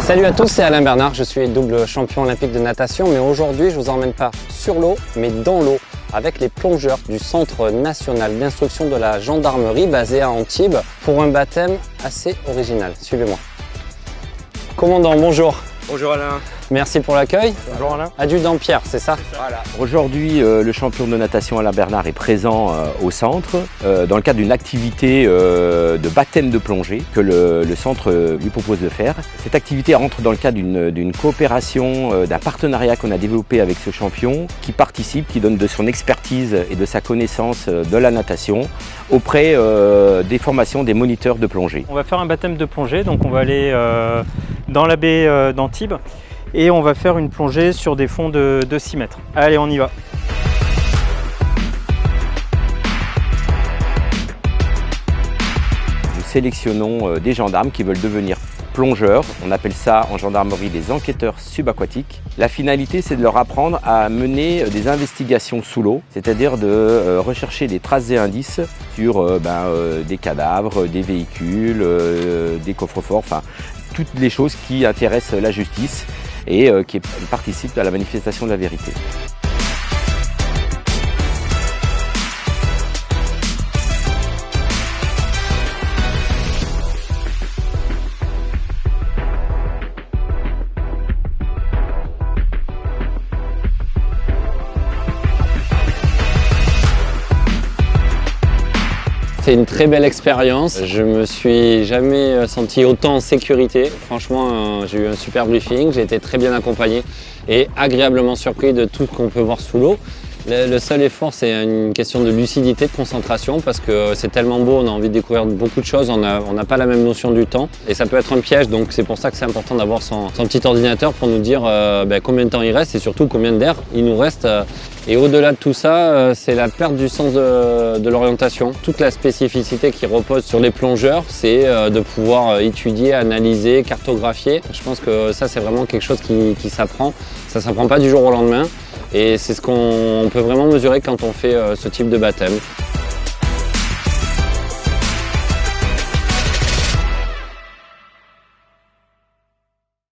Salut à tous, c'est Alain Bernard, je suis double champion olympique de natation, mais aujourd'hui je vous emmène pas sur l'eau, mais dans l'eau, avec les plongeurs du Centre national d'instruction de la gendarmerie basé à Antibes pour un baptême assez original. Suivez-moi. Commandant, bonjour. Bonjour Alain. Merci pour l'accueil. Bonjour Alain. Adjudant Pierre, c'est ça? Voilà. Aujourd'hui, le champion de natation Alain Bernard est présent au centre dans le cadre d'une activité de baptême de plongée que le centre lui propose de faire. Cette activité entre dans le cadre d'une coopération, d'un partenariat qu'on a développé avec ce champion qui participe, qui donne de son expertise et de sa connaissance de la natation auprès des formations des moniteurs de plongée. On va faire un baptême de plongée, donc on va aller dans la baie d'Antibes et on va faire une plongée sur des fonds de 6 mètres. Allez, on y va. Nous sélectionnons des gendarmes qui veulent devenir plongeurs. On appelle ça en gendarmerie des enquêteurs subaquatiques. La finalité, c'est de leur apprendre à mener des investigations sous l'eau, c'est-à-dire de rechercher des traces et indices sur des cadavres, des véhicules, des coffres-forts, enfin toutes les choses qui intéressent la justice et qui participent à la manifestation de la vérité. C'est une très belle expérience. Je me suis jamais senti autant en sécurité. Franchement, j'ai eu un super briefing, j'ai été très bien accompagné et agréablement surpris de tout ce qu'on peut voir sous l'eau. Le seul effort, c'est une question de lucidité, de concentration, parce que c'est tellement beau, on a envie de découvrir beaucoup de choses, on n'a pas la même notion du temps et ça peut être un piège, donc c'est pour ça que c'est important d'avoir son petit ordinateur pour nous dire combien de temps il reste et surtout combien d'air il nous reste. Et au-delà de tout ça, c'est la perte du sens de l'orientation. Toute la spécificité qui repose sur les plongeurs, c'est de pouvoir étudier, analyser, cartographier. Je pense que ça, c'est vraiment quelque chose qui s'apprend. Ça ne s'apprend pas du jour au lendemain. Et c'est ce qu'on peut vraiment mesurer quand on fait ce type de baptême.